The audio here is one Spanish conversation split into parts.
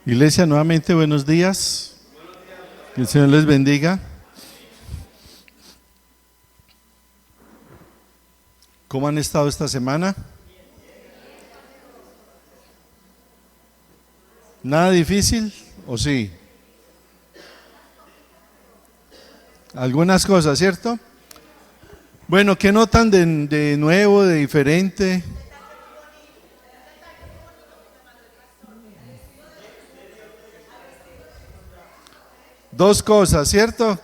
Iglesia, nuevamente buenos días. Que el Señor les bendiga. ¿Cómo han estado esta semana? ¿Nada difícil o sí? Algunas cosas, ¿cierto? Bueno, ¿qué notan de nuevo, de diferente? Dos cosas, ¿cierto?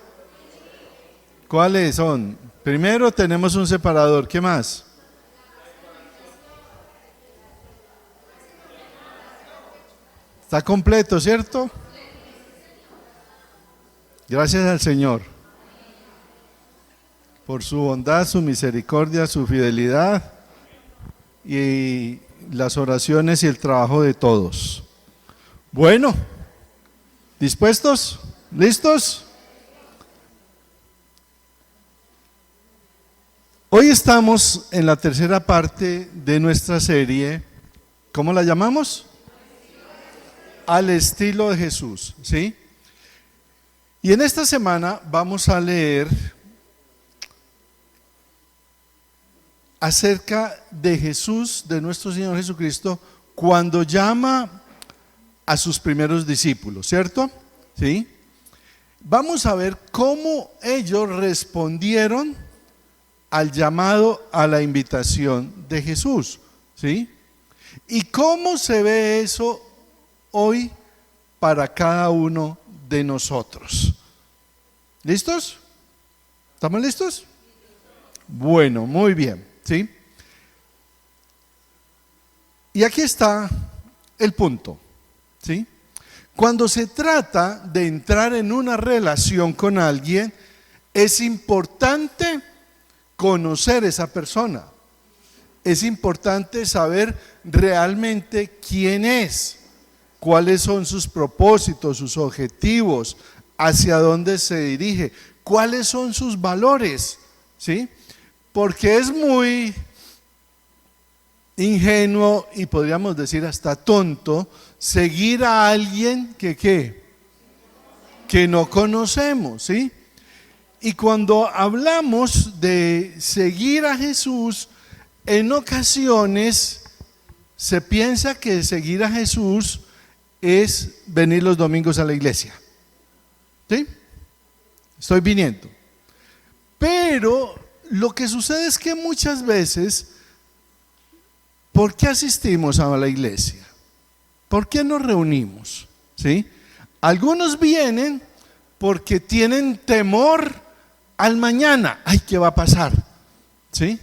¿Cuáles son? Primero tenemos un separador, ¿qué más? Está completo, ¿cierto? Gracias al Señor por su bondad, su misericordia, su fidelidad y las oraciones y el trabajo de todos. Bueno, ¿dispuestos? ¿Listos? Hoy estamos en la tercera parte de nuestra serie. ¿Cómo la llamamos? Al estilo de Jesús, ¿sí? Y en esta semana vamos a leer acerca de Jesús, de nuestro Señor Jesucristo, cuando llama a sus primeros discípulos, ¿cierto? ¿Sí? Vamos a ver cómo ellos respondieron al llamado, a la invitación de Jesús, ¿sí? Y cómo se ve eso hoy para cada uno de nosotros. ¿Listos? ¿Estamos listos? Bueno, muy bien, ¿sí? Y aquí está el punto, ¿sí? Cuando se trata de entrar en una relación con alguien, es importante conocer esa persona. Es importante saber realmente quién es, cuáles son sus propósitos, sus objetivos, hacia dónde se dirige, cuáles son sus valores, ¿sí? Porque es muy ingenuo y podríamos decir hasta tonto seguir a alguien que no conocemos, ¿sí? Y cuando hablamos de seguir a Jesús, en ocasiones se piensa que seguir a Jesús es venir los domingos a la iglesia, ¿sí? Estoy viniendo. Pero lo que sucede es que muchas veces, ¿por qué asistimos a la iglesia? ¿Por qué nos reunimos? ¿Sí? Algunos vienen porque tienen temor al mañana. Ay, ¿qué va a pasar? ¿Sí?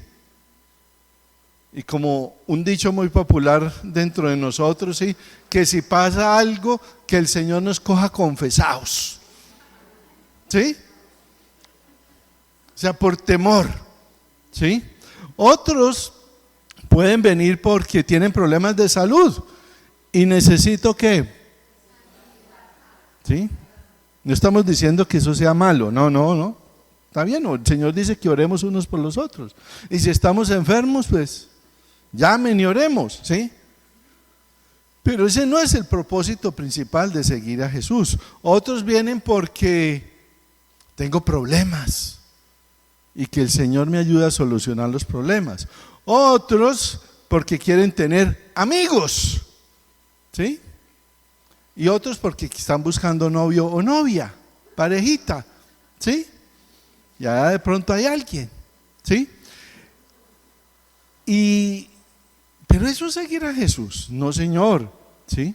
Y como un dicho muy popular dentro de nosotros, ¿sí? Que si pasa algo, que el Señor nos coja confesados. ¿Sí? O sea, por temor. ¿Sí? Otros pueden venir porque tienen problemas de salud y necesito ¿qué? ¿Sí? No estamos diciendo que eso sea malo, no. Está bien, el Señor dice que oremos unos por los otros. Y si estamos enfermos, pues llamen y oremos, ¿sí? Pero ese no es el propósito principal de seguir a Jesús. Otros vienen porque tengo problemas y que el Señor me ayude a solucionar los problemas. Otros porque quieren tener amigos, ¿sí? Y otros porque están buscando novio o novia, parejita, ¿sí? Ya de pronto hay alguien, ¿sí? Pero eso es seguir a Jesús, no, Señor, ¿sí?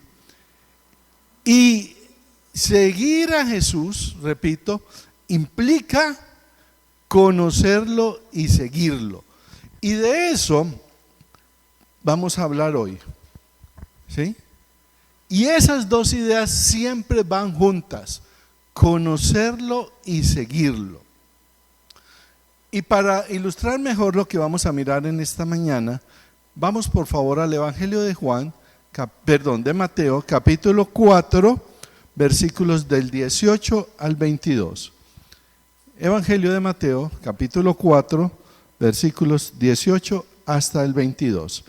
Y seguir a Jesús, repito, implica conocerlo y seguirlo. Y de eso vamos a hablar hoy, ¿sí? Y esas dos ideas siempre van juntas, conocerlo y seguirlo. Y para ilustrar mejor lo que vamos a mirar en esta mañana, vamos por favor al Evangelio de de Mateo, capítulo 4, versículos del 18 al 22. Evangelio de Mateo, capítulo 4, versículos 18 hasta el 22.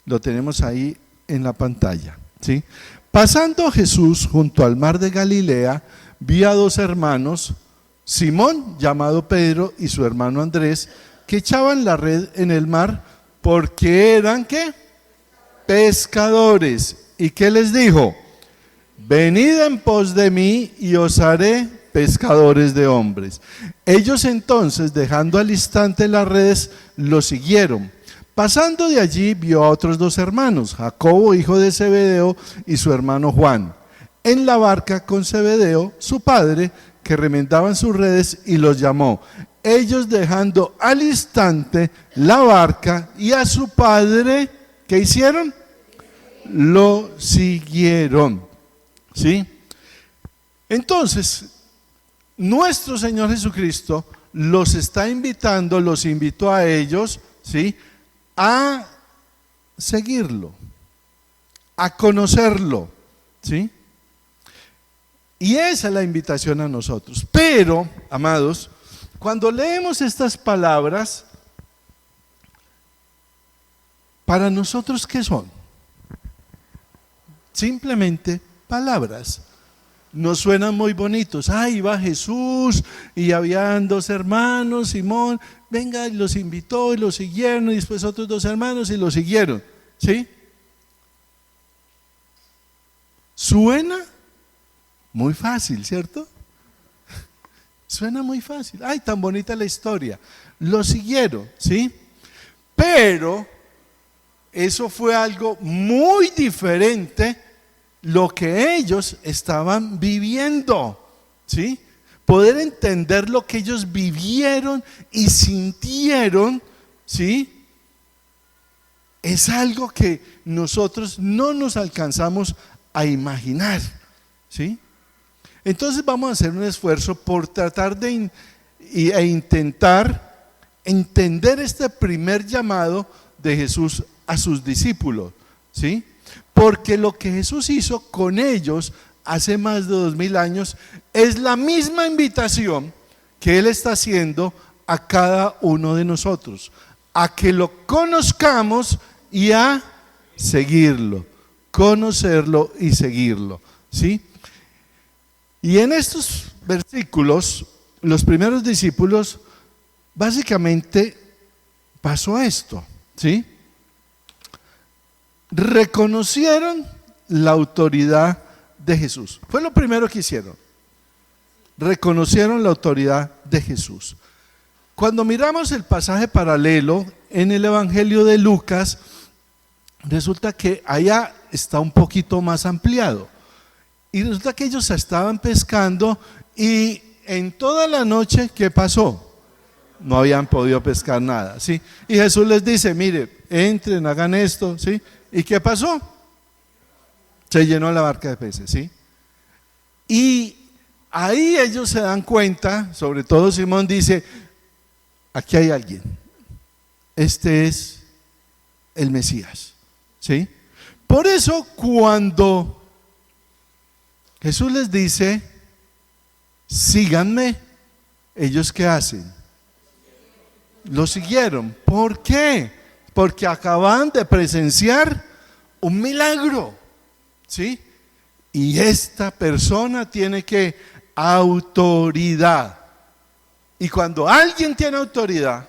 Lo tenemos ahí en la pantalla. ¿sí? Pasando Jesús junto al mar de Galilea, vio a dos hermanos, Simón, llamado Pedro, y su hermano Andrés, que echaban la red en el mar porque eran, ¿qué? Pescadores. ¿Y qué les dijo? Venid en pos de mí y os haré pescadores de hombres. Ellos entonces, dejando al instante las redes, lo siguieron. Pasando de allí, vio a otros dos hermanos, Jacobo, hijo de Zebedeo, y su hermano Juan, en la barca con Zebedeo, su padre, que remendaban sus redes, y los llamó. Ellos, dejando al instante la barca y a su padre, ¿qué hicieron? Lo siguieron. ¿Sí? Entonces, nuestro Señor Jesucristo los está invitando, los invitó a ellos, ¿sí?, a seguirlo, a conocerlo, ¿sí? Y esa es la invitación a nosotros. Pero, amados, cuando leemos estas palabras, para nosotros, ¿qué son? Simplemente palabras. Nos suenan muy bonitos. Ahí va Jesús y habían dos hermanos, Simón, venga, y los invitó y los siguieron, y después otros dos hermanos y los siguieron. ¿Sí? Suena muy fácil, ¿cierto? Suena muy fácil. Ay, tan bonita la historia. Lo siguieron, ¿sí? Pero eso fue algo muy diferente lo que ellos estaban viviendo, ¿sí? Poder entender lo que ellos vivieron y sintieron, ¿sí? Es algo que nosotros no nos alcanzamos a imaginar, ¿sí? Entonces vamos a hacer un esfuerzo por tratar de intentar entender este primer llamado de Jesús a sus discípulos, ¿sí? Porque lo que Jesús hizo con ellos hace más de 2000 años es la misma invitación que Él está haciendo a cada uno de nosotros, a que lo conozcamos y a seguirlo, conocerlo y seguirlo, ¿sí? Y en estos versículos, los primeros discípulos, básicamente pasó esto, ¿sí? Reconocieron la autoridad de Jesús. Fue lo primero que hicieron. Reconocieron la autoridad de Jesús. Cuando miramos el pasaje paralelo en el Evangelio de Lucas, resulta que allá está un poquito más ampliado. Y resulta que ellos estaban pescando y en toda la noche, ¿qué pasó? No habían podido pescar nada, ¿sí? Y Jesús les dice, mire, entren, hagan esto, ¿sí? ¿Y qué pasó? Se llenó la barca de peces, ¿sí? Y ahí ellos se dan cuenta, sobre todo Simón dice, aquí hay alguien, este es el Mesías, ¿sí? Por eso cuando Jesús les dice, síganme, ¿ellos qué hacen? Lo siguieron. ¿Por qué? Porque acaban de presenciar un milagro, ¿sí? Y esta persona tiene que autoridad. Y cuando alguien tiene autoridad,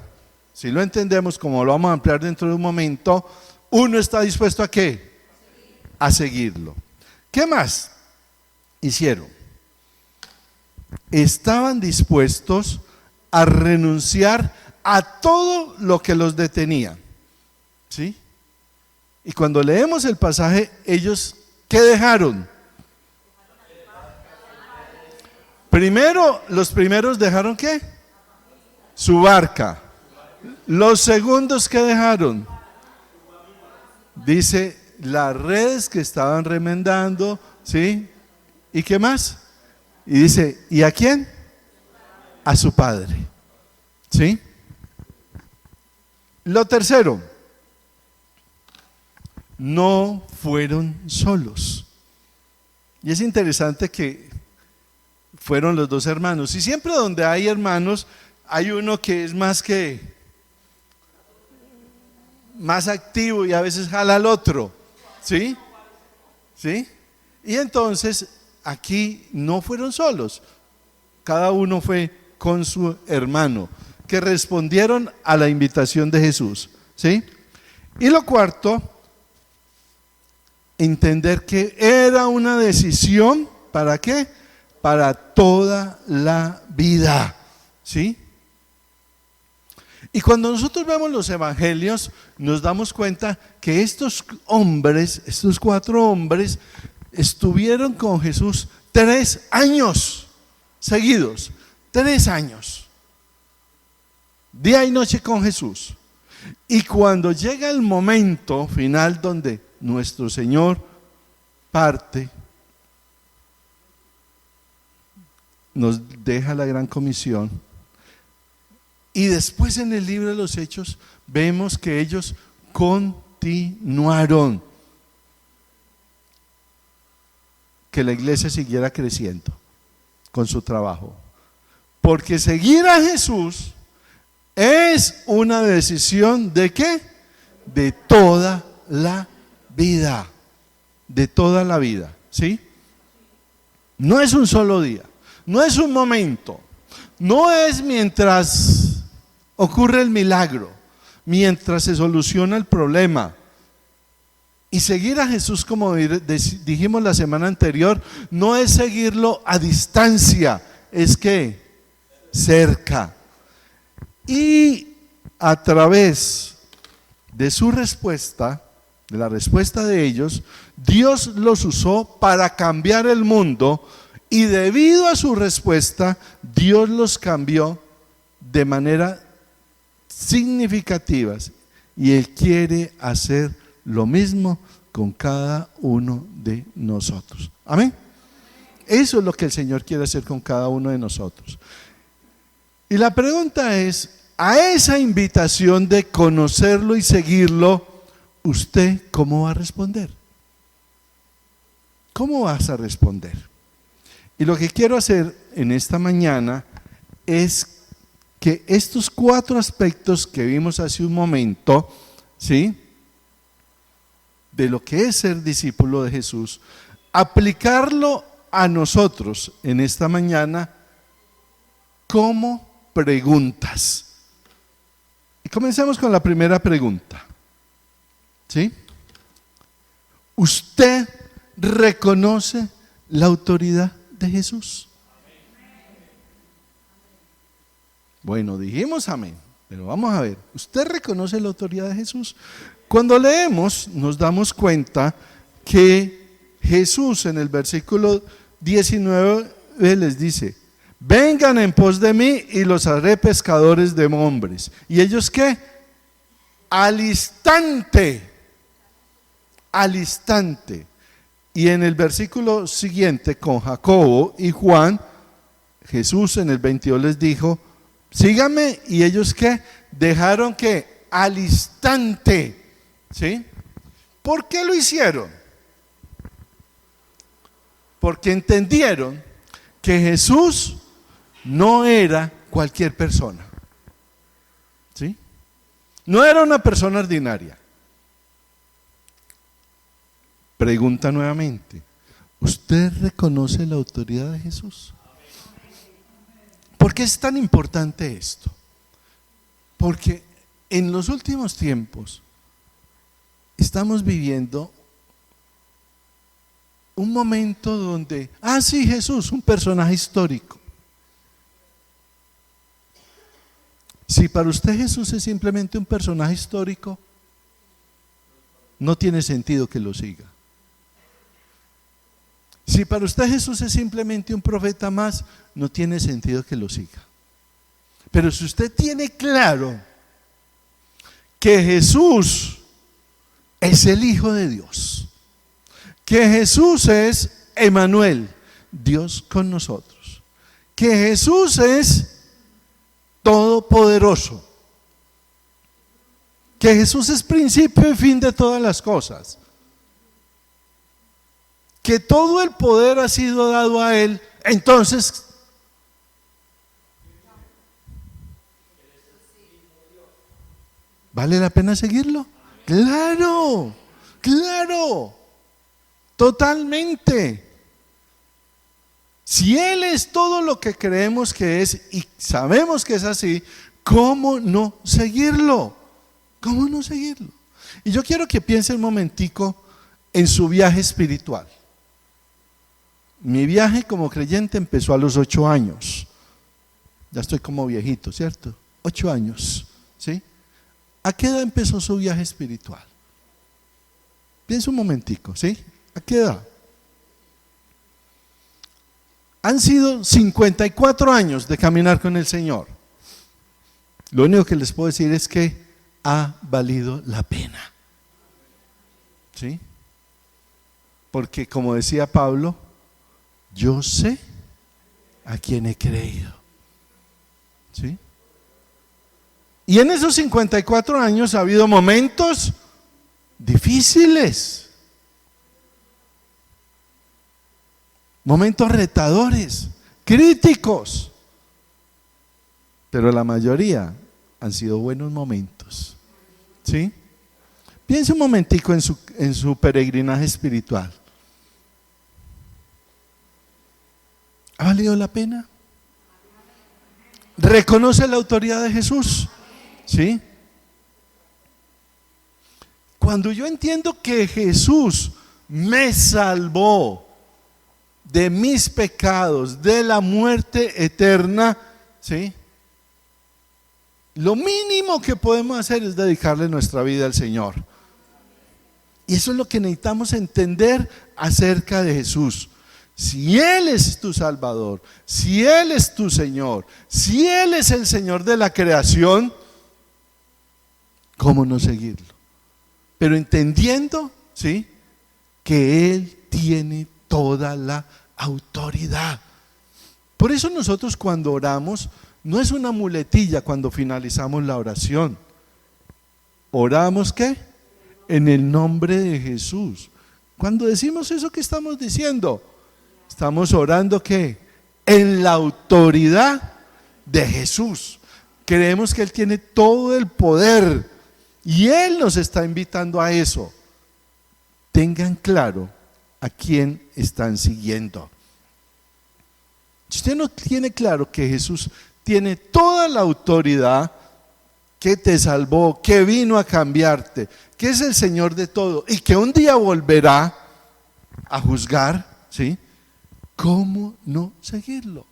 si lo entendemos como lo vamos a ampliar dentro de un momento, uno está dispuesto ¿a qué? A seguirlo. ¿Qué más hicieron? Estaban dispuestos a renunciar a todo lo que los detenía, ¿sí? Y cuando leemos el pasaje, ellos ¿qué dejaron? Primero, los primeros dejaron ¿qué? Su barca. Los segundos ¿qué dejaron? Dice las redes que estaban remendando, ¿sí? ¿Y qué más? Y dice, ¿y a quién? A su padre, ¿sí? Lo tercero, no fueron solos. Y es interesante que fueron los dos hermanos. Y siempre donde hay hermanos, hay uno que es más activo y a veces jala al otro, ¿sí? ¿Sí? Y entonces aquí no fueron solos, cada uno fue con su hermano, que respondieron a la invitación de Jesús. ¿Sí? Y lo cuarto, entender que era una decisión, ¿para qué? Para toda la vida. ¿Sí? Y cuando nosotros vemos los evangelios, nos damos cuenta que estos hombres, estos 4 hombres, estuvieron con Jesús 3 años seguidos, 3 años, día y noche con Jesús. Y cuando llega el momento final donde nuestro Señor parte, nos deja la gran comisión. Y después en el libro de los Hechos vemos que ellos continuaron, que la iglesia siguiera creciendo con su trabajo. Porque seguir a Jesús es una decisión ¿de qué? De toda la vida, de toda la vida, ¿sí? No es un solo día, no es un momento, no es mientras ocurre el milagro, mientras se soluciona el problema. Y seguir a Jesús, como dijimos la semana anterior, no es seguirlo a distancia, es que cerca. Y a través de su respuesta, de la respuesta de ellos, Dios los usó para cambiar el mundo, y debido a su respuesta, Dios los cambió de manera significativas, y Él quiere hacer lo mismo con cada uno de nosotros. Amén. Eso es lo que el Señor quiere hacer con cada uno de nosotros. Y la pregunta es, a esa invitación de conocerlo y seguirlo, ¿usted cómo va a responder? ¿Cómo vas a responder? Y lo que quiero hacer en esta mañana es que estos 4 aspectos que vimos hace un momento, ¿sí?, de lo que es ser discípulo de Jesús, aplicarlo a nosotros en esta mañana como preguntas. Y comencemos con la primera pregunta, ¿sí? ¿Usted reconoce la autoridad de Jesús? Bueno, dijimos amén, pero vamos a ver, ¿usted reconoce la autoridad de Jesús? Cuando leemos nos damos cuenta que Jesús en el versículo 19 les dice: vengan en pos de mí y los haré pescadores de hombres. ¿Y ellos qué? Al instante. Y en el versículo siguiente, con Jacobo y Juan, Jesús en el 22 les dijo: síganme. Y ellos ¿qué? Dejaron que al instante. ¿Sí? ¿Por qué lo hicieron? Porque entendieron que Jesús no era cualquier persona. ¿Sí? No era una persona ordinaria. Pregunta nuevamente: ¿usted reconoce la autoridad de Jesús? ¿Por qué es tan importante esto? Porque en los últimos tiempos estamos viviendo un momento donde, sí, Jesús, un personaje histórico. Si para usted Jesús es simplemente un personaje histórico, no tiene sentido que lo siga. Si para usted Jesús es simplemente un profeta más, no tiene sentido que lo siga. Pero si usted tiene claro que Jesús es el Hijo de Dios, que Jesús es Emmanuel, Dios con nosotros, que Jesús es todopoderoso, que Jesús es principio y fin de todas las cosas, que todo el poder ha sido dado a Él, entonces ¿vale la pena seguirlo? Claro, claro. Totalmente. Si Él es todo lo que creemos que es y sabemos que es así, ¿cómo no seguirlo? ¿Cómo no seguirlo? Y yo quiero que piense un momentico en su viaje espiritual. Mi viaje como creyente empezó a los 8 años. Ya estoy como viejito, ¿cierto? 8 años, ¿sí? ¿A qué edad empezó su viaje espiritual? Piensa un momentico, ¿sí? ¿A qué edad? Han sido 54 años de caminar con el Señor. Lo único que les puedo decir es que ha valido la pena. ¿Sí? Porque como decía Pablo, yo sé a quién he creído. ¿Sí? Y en esos 54 años ha habido momentos difíciles, momentos retadores, críticos, pero la mayoría han sido buenos momentos. ¿Sí? Piense un momentico en su peregrinaje espiritual. ¿Ha valido la pena? ¿Reconoce la autoridad de Jesús? ¿Sí? Cuando yo entiendo que Jesús me salvó de mis pecados, de la muerte eterna, ¿sí? Lo mínimo que podemos hacer es dedicarle nuestra vida al Señor. Y eso es lo que necesitamos entender acerca de Jesús. Si Él es tu Salvador, si Él es tu Señor, si Él es el Señor de la creación, ¿cómo no seguirlo? Pero entendiendo, ¿sí?, que Él tiene toda la autoridad. Por eso nosotros cuando oramos, no es una muletilla cuando finalizamos la oración. ¿Oramos qué? En el nombre de Jesús. Cuando decimos eso, ¿qué estamos diciendo? Estamos orando ¿qué? En la autoridad de Jesús. Creemos que Él tiene todo el poder y Él nos está invitando a eso. Tengan claro a quién están siguiendo. Si usted no tiene claro que Jesús tiene toda la autoridad, que te salvó, que vino a cambiarte, que es el Señor de todo y que un día volverá a juzgar, ¿sí?, ¿cómo no seguirlo?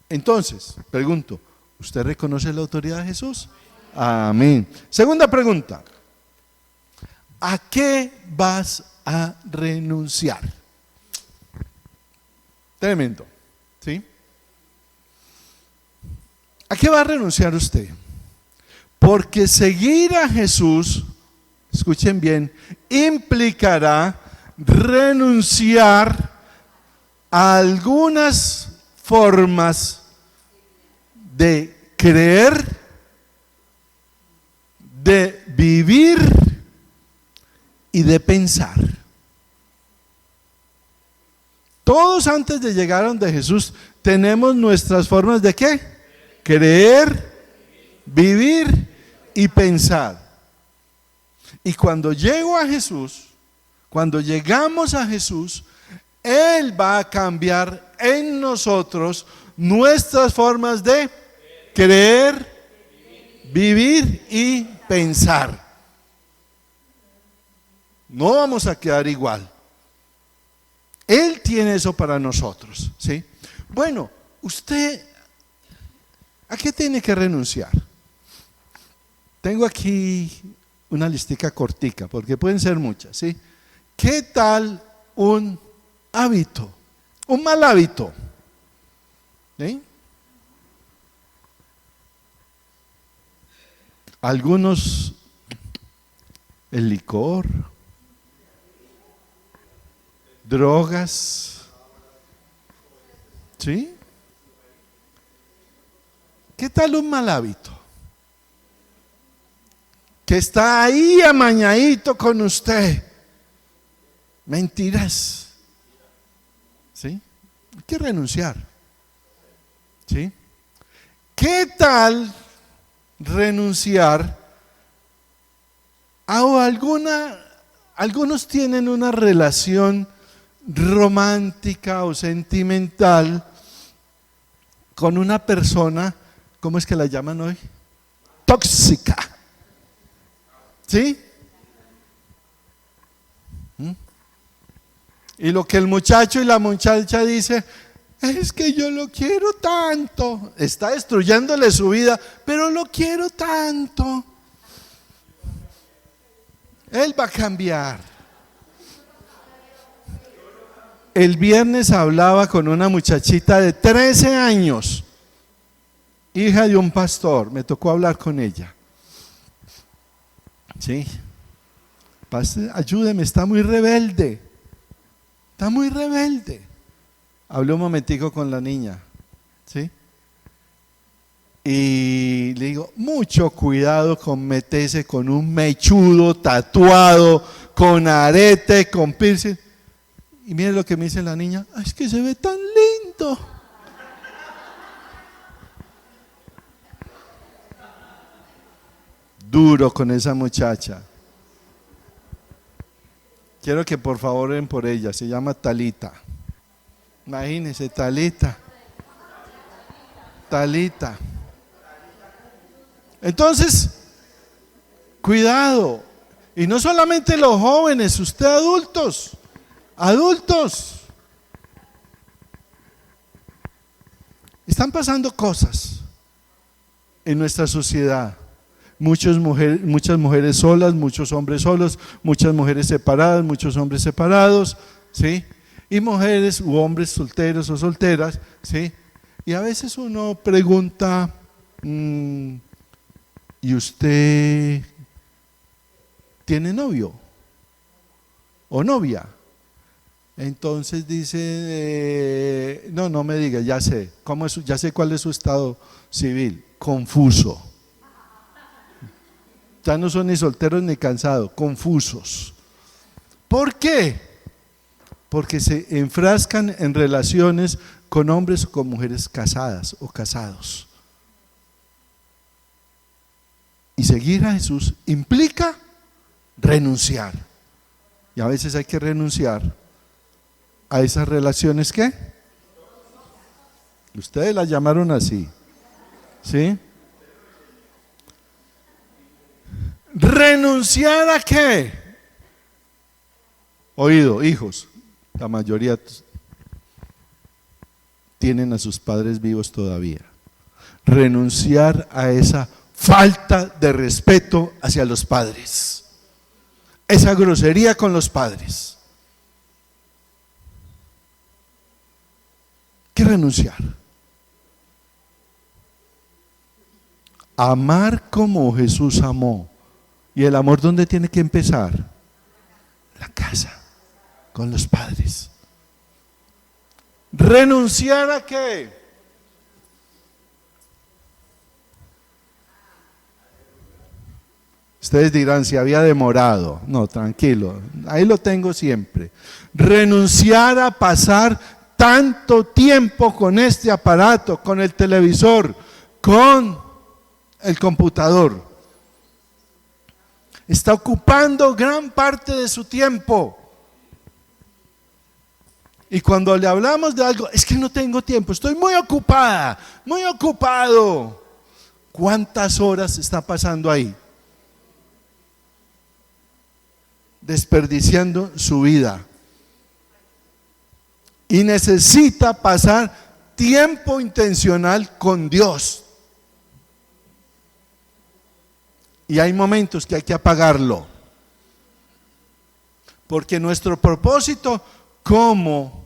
Entonces, pregunto, ¿usted reconoce la autoridad de Jesús? Amén. Segunda pregunta, ¿a qué vas a renunciar? Tremendo, ¿sí? ¿A qué va a renunciar usted? Porque seguir a Jesús, escuchen bien, implicará renunciar a algunas formas de creer, de vivir y de pensar. Todos antes de llegar a donde Jesús tenemos nuestras formas de ¿qué? Creer, vivir y pensar. Y cuando llego a Jesús, cuando llegamos a Jesús, Él va a cambiar en nosotros nuestras formas de creer, vivir y pensar. No vamos a quedar igual. Él tiene eso para nosotros, ¿sí? Bueno, usted, ¿a qué tiene que renunciar? Tengo aquí una listica cortica, porque pueden ser muchas, ¿sí? ¿Qué tal un hábito, un mal hábito? ¿Sí? Algunos, el licor, drogas, ¿sí? ¿Qué tal un mal hábito? Que está ahí amañadito con usted. Mentiras. ¿Sí? Hay que renunciar. ¿Sí? ¿Qué tal renunciar a algunos tienen una relación romántica o sentimental con una persona, ¿cómo es que la llaman hoy? Tóxica. ¿Sí? Y lo que el muchacho y la muchacha dice, es que yo lo quiero tanto. Está destruyéndole su vida, pero lo quiero tanto. Él va a cambiar. El viernes hablaba con una muchachita de 13 años, hija de un pastor. Me tocó hablar con ella. Sí. Pastor, ayúdeme, está muy rebelde. Está muy rebelde. Hablé un momentico con la niña, ¿sí? Y le digo, mucho cuidado con meterse con un mechudo tatuado, con arete, con piercing. Y mire lo que me dice la niña, ay, es que se ve tan lindo. Duro con esa muchacha. Quiero que por favor oren por ella, se llama Talita. Imagínense, Talita. Entonces, cuidado. Y no solamente los jóvenes, usted adultos. Están pasando cosas en nuestra sociedad. Muchas mujeres solas, muchos hombres solos, muchas mujeres separadas, muchos hombres separados, ¿sí? Y mujeres u hombres solteros o solteras, ¿sí? Y a veces uno pregunta, ¿y usted tiene novio o novia? Entonces dice, no me diga, ya sé, ya sé cuál es su estado civil, confuso. Ya no son ni solteros ni cansados, confusos. ¿Por qué? Porque se enfrascan en relaciones con hombres o con mujeres casadas o casados. Y seguir a Jesús implica renunciar. Y a veces hay que renunciar a esas relaciones que ustedes las llamaron así, ¿sí? ¿Renunciar a qué? Oído, hijos, la mayoría tienen a sus padres vivos todavía. Renunciar a esa falta de respeto hacia los padres, esa grosería con los padres. ¿Qué renunciar? Amar como Jesús amó. ¿Y el amor dónde tiene que empezar? La casa, con los padres. ¿Renunciar a qué? Ustedes dirán si había demorado. No, tranquilo, ahí lo tengo siempre. Renunciar a pasar tanto tiempo con este aparato, con el televisor, con el computador. Está ocupando gran parte de su tiempo. Y cuando le hablamos de algo, es que no tengo tiempo, estoy muy ocupada, muy ocupado. ¿Cuántas horas está pasando ahí? Desperdiciando su vida. Y necesita pasar tiempo intencional con Dios. Y hay momentos que hay que apagarlo. Porque nuestro propósito como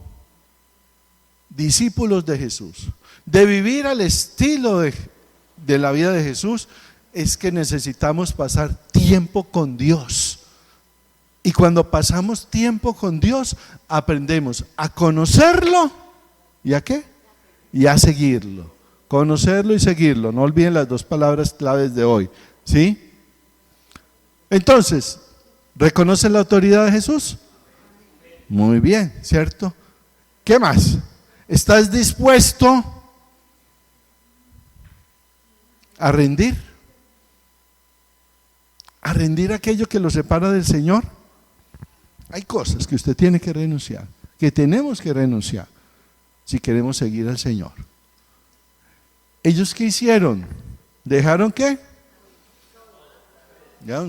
discípulos de Jesús, de vivir al estilo de la vida de Jesús, es que necesitamos pasar tiempo con Dios. Y cuando pasamos tiempo con Dios, aprendemos a conocerlo y a ¿qué? Y a seguirlo. Conocerlo y seguirlo. No olviden las dos palabras claves de hoy, ¿sí? Entonces, ¿reconoce la autoridad de Jesús? Muy bien, ¿cierto? ¿Qué más? ¿Estás dispuesto a rendir? ¿A rendir aquello que lo separa del Señor? Hay cosas que usted tiene que renunciar, que tenemos que renunciar si queremos seguir al Señor. ¿Ellos qué hicieron? ¿Dejaron qué? Ya,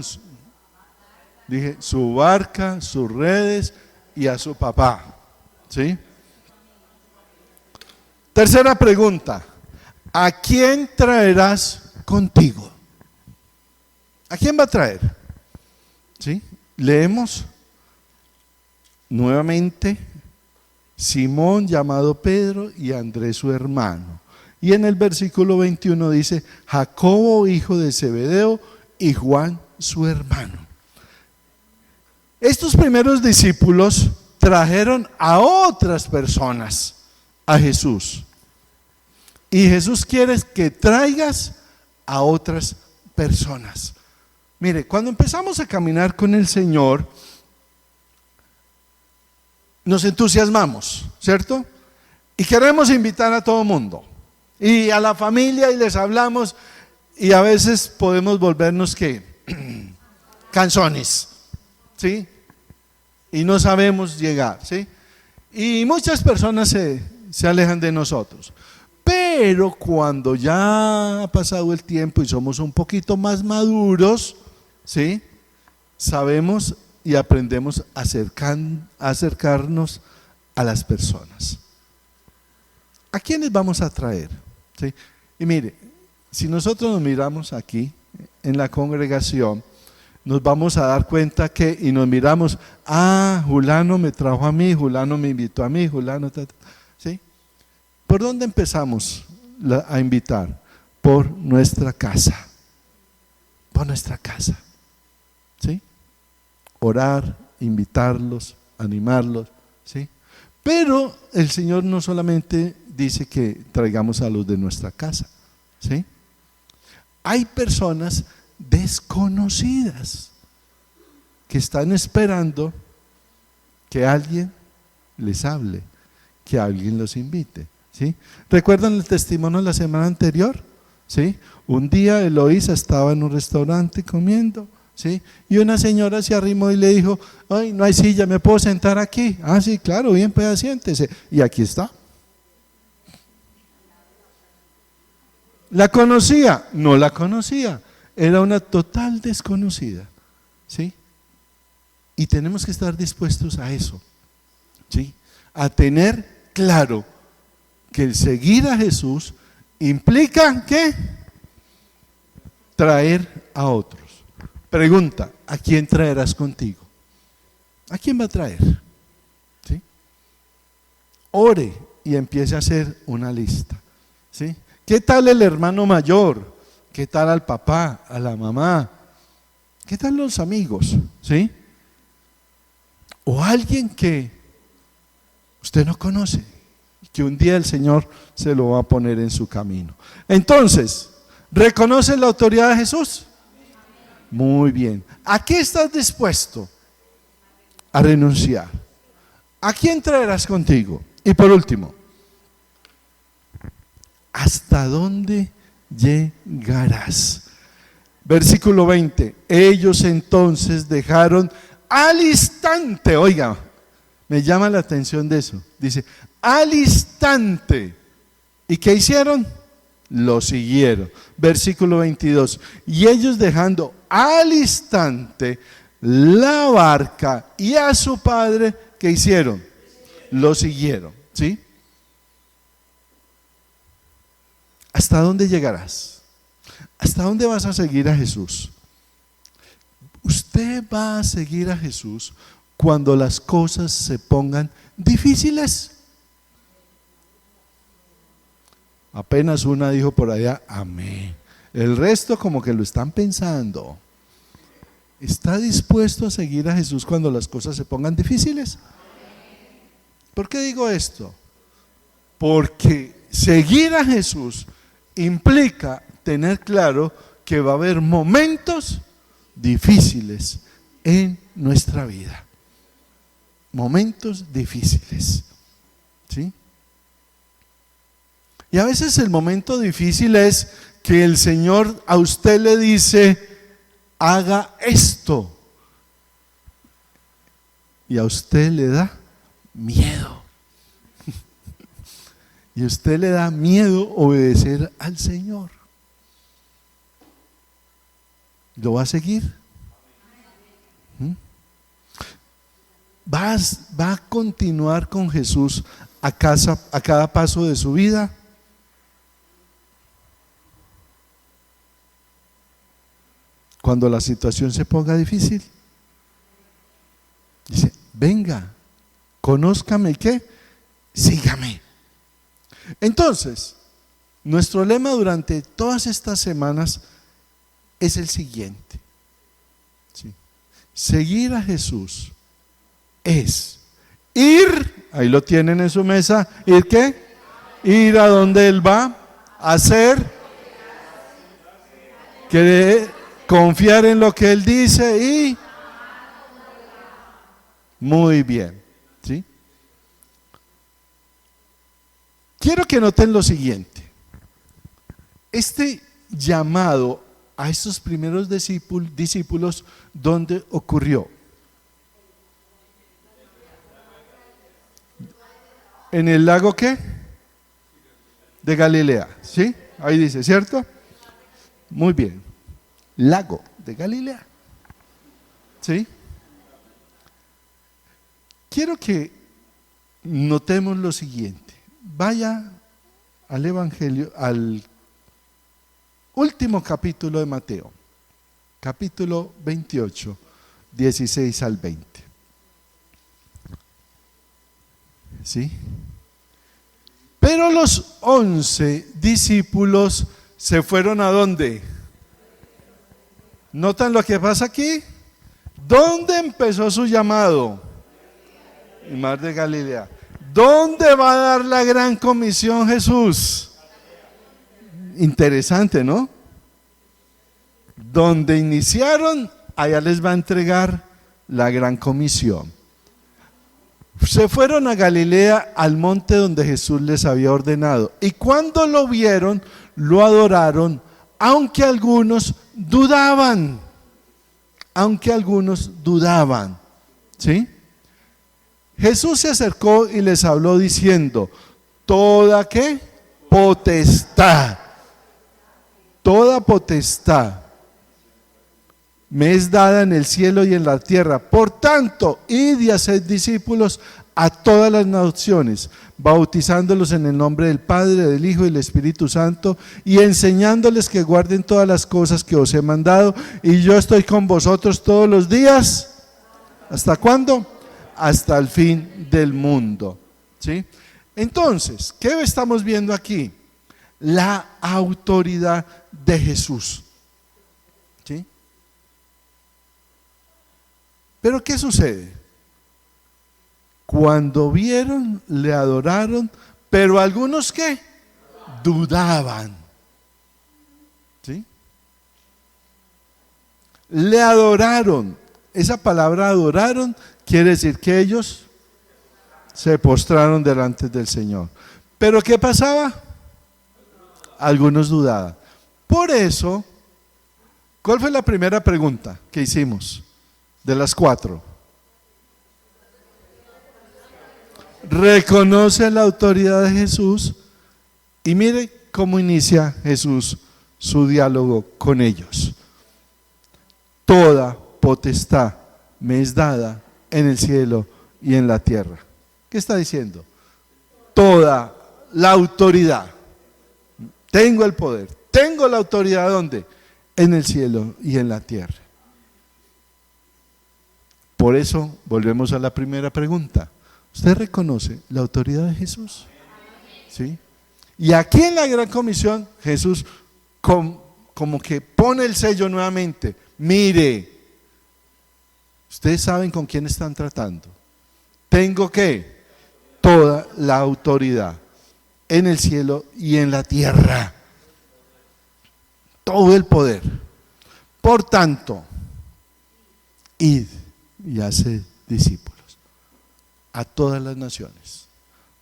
dije, su barca, sus redes y a su papá. ¿Sí? Tercera pregunta. ¿A quién traerás contigo? ¿A quién va a traer? ¿Sí? Leemos nuevamente Simón llamado Pedro y Andrés su hermano. Y en el versículo 21 dice Jacobo hijo de Zebedeo y Juan su hermano. Estos primeros discípulos trajeron a otras personas a Jesús. Y Jesús quiere que traigas a otras personas. Mire, cuando empezamos a caminar con el Señor, nos entusiasmamos, ¿cierto? Y queremos invitar a todo el mundo. Y a la familia y les hablamos y a veces podemos volvernos ¿qué? Canzones, ¿sí? Y no sabemos llegar, ¿sí? Y muchas personas se alejan de nosotros. Pero cuando ya ha pasado el tiempo y somos un poquito más maduros, ¿sí? Sabemos y aprendemos a acercarnos a las personas. ¿A quiénes vamos a traer? ¿Sí? Y mire, si nosotros nos miramos aquí en la congregación, nos vamos a dar cuenta que, y nos miramos, Julano me trajo a mí, Julano me invitó a mí, Julano, ¿sí? ¿Por dónde empezamos a invitar? Por nuestra casa. Por nuestra casa. ¿Sí? Orar, invitarlos, animarlos, ¿sí? Pero el Señor no solamente dice que traigamos a los de nuestra casa, ¿sí? Hay personas desconocidas que están esperando que alguien les hable, que alguien los invite, ¿sí? ¿Recuerdan el testimonio de la semana anterior? ¿Sí? Un día Eloísa estaba en un restaurante comiendo, ¿sí? Y una señora se arrimó y le dijo, ay, no hay silla, ¿me puedo sentar aquí? Ah, sí, claro, bien, pues siéntese. Y aquí está. ¿La conocía? No la conocía. Era una total desconocida, ¿sí? Y tenemos que estar dispuestos a eso, ¿sí? A tener claro que el seguir a Jesús implica ¿qué? Traer a otros. Pregunta, ¿a quién traerás contigo? ¿A quién va a traer? ¿Sí? Ore y empiece a hacer una lista, ¿sí? ¿Qué tal el hermano mayor? ¿Qué tal al papá, a la mamá? ¿Qué tal los amigos? ¿Sí? O alguien que usted no conoce, que un día el Señor se lo va a poner en su camino. Entonces, ¿reconoces la autoridad de Jesús? Muy bien. ¿A qué estás dispuesto a renunciar? ¿A quién traerás contigo? Y por último, ¿hasta dónde llegarás? Versículo 20. Ellos entonces dejaron al instante, oiga, me llama la atención de eso. Dice, al instante. ¿Y qué hicieron? Lo siguieron. Versículo 22. Y ellos dejando al instante la barca y a su padre, ¿qué hicieron? Lo siguieron, ¿sí? ¿Hasta dónde llegarás? ¿Hasta dónde vas a seguir a Jesús? Usted va a seguir a Jesús cuando las cosas se pongan difíciles. Apenas una dijo por allá, amén. El resto como que lo están pensando. ¿Está dispuesto a seguir a Jesús cuando las cosas se pongan difíciles? ¿Por qué digo esto? Porque seguir a Jesús implica tener claro que va a haber momentos difíciles en nuestra vida. Momentos difíciles, ¿sí? Y a veces el momento difícil es que el Señor a usted le dice, haga esto. Y a usted le da miedo. y a usted le da miedo obedecer al Señor, ¿lo va a seguir? ¿Va a continuar con Jesús a cada paso de su vida? Cuando la situación se ponga difícil, dice, venga, conózcame y ¿qué? Sígame. Entonces, nuestro lema durante todas estas semanas es el siguiente. ¿Sí? Seguir a Jesús es ir, ahí lo tienen en su mesa, ¿ir qué? Ir a donde Él va, hacer, confiar en lo que Él dice y muy bien, ¿sí? Quiero que noten lo siguiente. Este llamado a estos primeros discípulos, ¿dónde ocurrió? ¿En el lago qué? De Galilea, ¿sí? Ahí dice, ¿cierto? Muy bien. Lago de Galilea, ¿sí? Quiero que notemos lo siguiente. Vaya al Evangelio, al último capítulo de Mateo, capítulo 28, 16 al 20. ¿Sí? Pero los 11 discípulos se fueron ¿a dónde? ¿Notan lo que pasa aquí? ¿Dónde empezó su llamado? El mar de Galilea. ¿Dónde va a dar la gran comisión Jesús? Interesante, ¿no? Donde iniciaron, allá les va a entregar la gran comisión. Se fueron a Galilea, al monte donde Jesús les había ordenado. Y cuando lo vieron, lo adoraron, aunque algunos dudaban. ¿Sí? Jesús se acercó y les habló diciendo, toda ¿qué? Potestad me es dada en el cielo y en la tierra. Por tanto, id y haced discípulos a todas las naciones, bautizándolos en el nombre del Padre, del Hijo y del Espíritu Santo, y enseñándoles que guarden todas las cosas que os he mandado, y yo estoy con vosotros todos los días. ¿Hasta cuándo? Hasta el fin del mundo. ¿Sí? Entonces, ¿qué estamos viendo aquí? La autoridad de Jesús. ¿Sí? Pero ¿qué sucede? Cuando vieron, le adoraron, pero algunos ¿qué? Dudaban. ¿Sí? Le adoraron. Esa palabra adoraron quiere decir que ellos se postraron delante del Señor. Pero ¿qué pasaba? Algunos dudaban. Por eso, ¿cuál fue la primera pregunta que hicimos? De las 4. Reconoce la autoridad de Jesús y mire cómo inicia Jesús su diálogo con ellos. Toda potestad me es dada en el cielo y en la tierra. ¿Qué está diciendo? Toda la autoridad. Tengo el poder. Tengo la autoridad ¿dónde? En el cielo y en la tierra. Por eso volvemos a la primera pregunta. ¿Usted reconoce la autoridad de Jesús? ¿Sí? Y aquí en la Gran Comisión, Jesús como que pone el sello nuevamente. Mire, ustedes saben con quién están tratando. Tengo ¿qué? Toda la autoridad en el cielo y en la tierra. Todo el poder. Por tanto, id y haced discípulos a todas las naciones,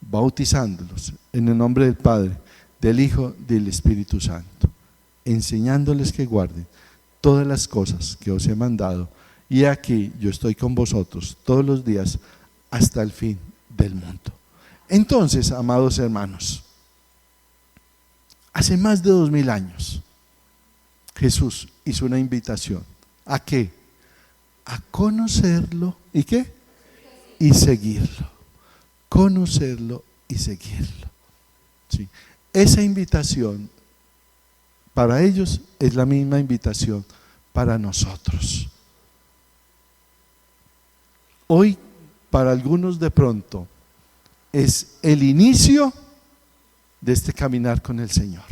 bautizándolos en el nombre del Padre, del Hijo, del Espíritu Santo, enseñándoles que guarden todas las cosas que os he mandado, y aquí yo estoy con vosotros todos los días hasta el fin del mundo. Entonces, amados hermanos, Hace más de 2000 años, Jesús hizo una invitación. ¿A qué? A conocerlo. ¿Y qué? Y seguirlo. Conocerlo y seguirlo. ¿Sí? Esa invitación para ellos es la misma invitación para nosotros. Hoy, para algunos de pronto, es el inicio de este caminar con el Señor.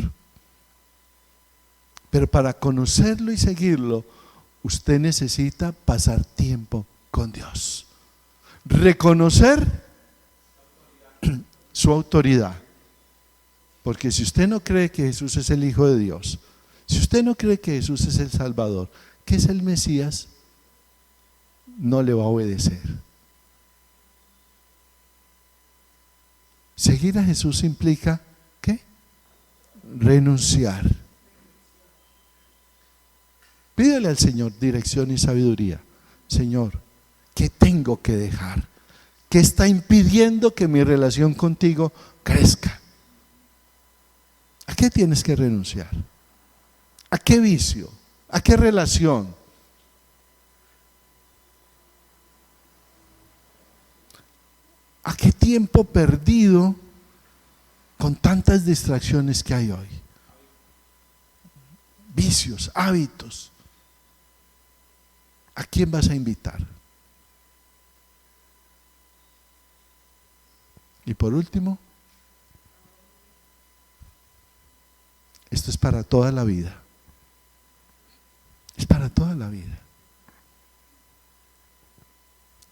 Pero para conocerlo y seguirlo, usted necesita pasar tiempo con Dios. Reconocer su autoridad. Porque si usted no cree que Jesús es el Hijo de Dios, si usted no cree que Jesús es el Salvador, que es el Mesías, no le va a obedecer. Seguir a Jesús implica, ¿qué? Renunciar. Pídele al Señor dirección y sabiduría. Señor, ¿qué tengo que dejar? ¿Qué está impidiendo que mi relación contigo crezca? ¿A qué tienes que renunciar? ¿A qué vicio? ¿A qué relación? ¿A qué tiempo perdido con tantas distracciones que hay hoy? Vicios, hábitos. ¿A quién vas a invitar? Y por último, esto es para toda la vida. Es para toda la vida.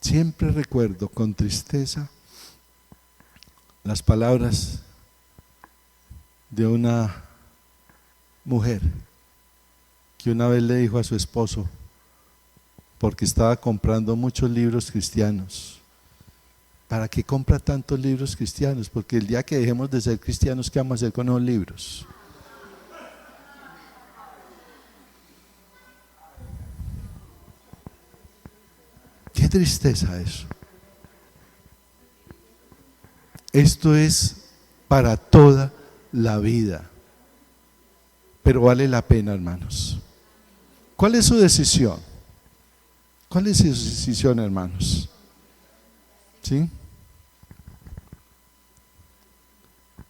Siempre recuerdo con tristeza las palabras de una mujer que una vez le dijo a su esposo, porque estaba comprando muchos libros cristianos: ¿para qué compra tantos libros cristianos? Porque el día que dejemos de ser cristianos, ¿qué vamos a hacer con los libros? Qué tristeza eso. Esto es para toda la vida, pero vale la pena, hermanos. ¿Cuál es su decisión? ¿Cuál es su decisión, hermanos? ¿Sí?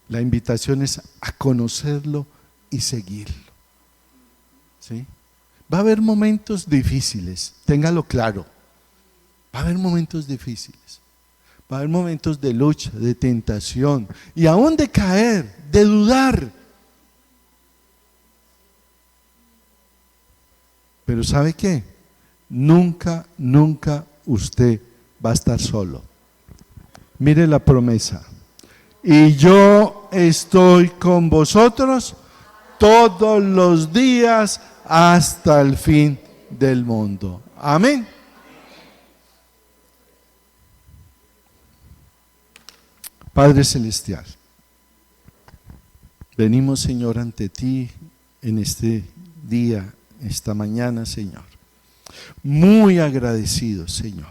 La invitación es a conocerlo y seguirlo. ¿Sí? Va a haber momentos difíciles, téngalo claro. Va a haber momentos difíciles. Va a haber momentos de lucha, de tentación y aún de caer, de dudar. Pero ¿sabe qué? Nunca, nunca usted va a estar solo. Mire la promesa. Y yo estoy con vosotros todos los días hasta el fin del mundo. Amén. Padre Celestial, venimos, Señor, ante ti en este día, esta mañana, Señor. Muy agradecidos, Señor,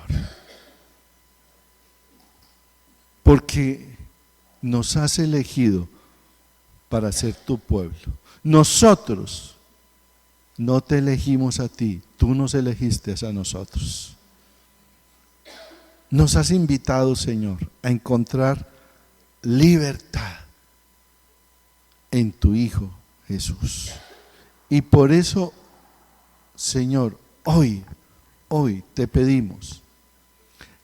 porque nos has elegido para ser tu pueblo. Nosotros no te elegimos a ti, tú nos elegiste a nosotros. Nos has invitado, Señor, a encontrar libertad en tu Hijo Jesús. Y por eso, Señor, hoy te pedimos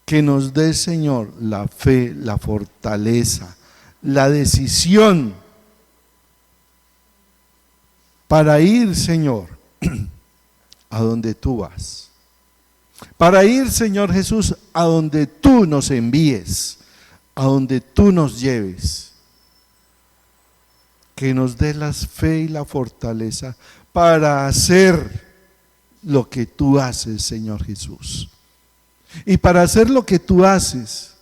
que nos des, Señor, la fe, la fortaleza, la decisión para ir, Señor, a donde tú vas. Para ir, Señor Jesús, a donde tú nos envíes, a donde tú nos lleves. Que nos dé la fe y la fortaleza para hacer lo que tú haces, Señor Jesús. Y para hacer lo que tú haces,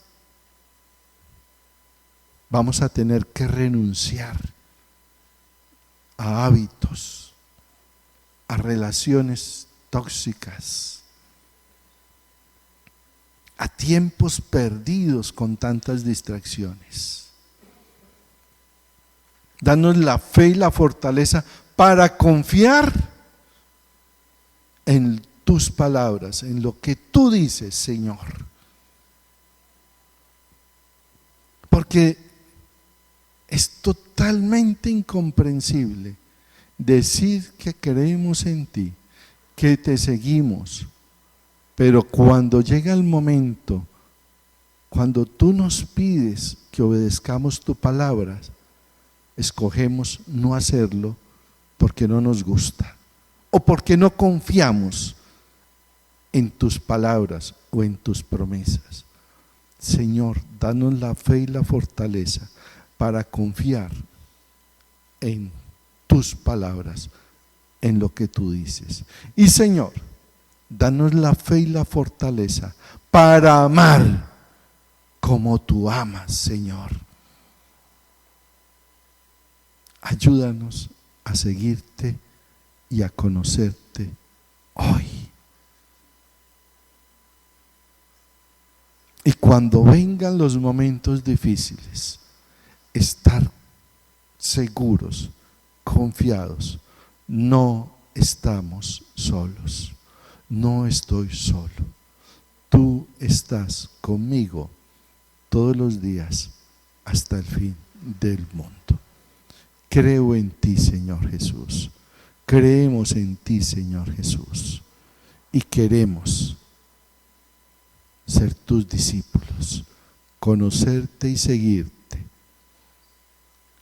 vamos a tener que renunciar a hábitos, a relaciones tóxicas, a tiempos perdidos con tantas distracciones. Danos la fe y la fortaleza para confiar en tus palabras, en lo que tú dices, Señor. Porque es totalmente incomprensible decir que creemos en ti, que te seguimos, pero cuando llega el momento, cuando tú nos pides que obedezcamos tu palabra, escogemos no hacerlo porque no nos gusta o porque no confiamos en tus palabras o en tus promesas. Señor, danos la fe y la fortaleza para confiar en tus palabras, en lo que tú dices. Y Señor, danos la fe y la fortaleza para amar como tú amas, Señor. Ayúdanos a seguirte y a conocerte hoy. Y cuando vengan los momentos difíciles, estar seguros, confiados, no estamos solos, no estoy solo. Tú estás conmigo todos los días hasta el fin del mundo. Creo en ti, Señor Jesús. Creemos en ti, Señor Jesús. Y queremos ser tus discípulos, conocerte y seguirte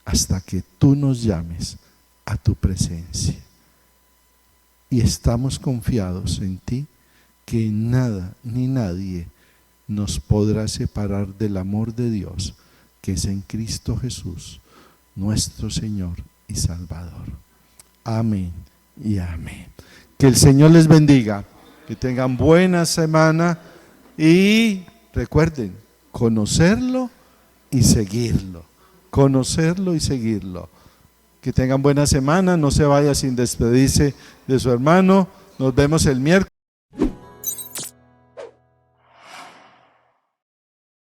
hasta que tú nos llames a tu presencia. Y estamos confiados en ti, que nada ni nadie nos podrá separar del amor de Dios que es en Cristo Jesús, nuestro Señor y Salvador. Amén y amén. Que el Señor les bendiga, que tengan buena semana y recuerden, conocerlo y seguirlo. Conocerlo y seguirlo. Que tengan buena semana, no se vaya sin despedirse de su hermano. Nos vemos el miércoles.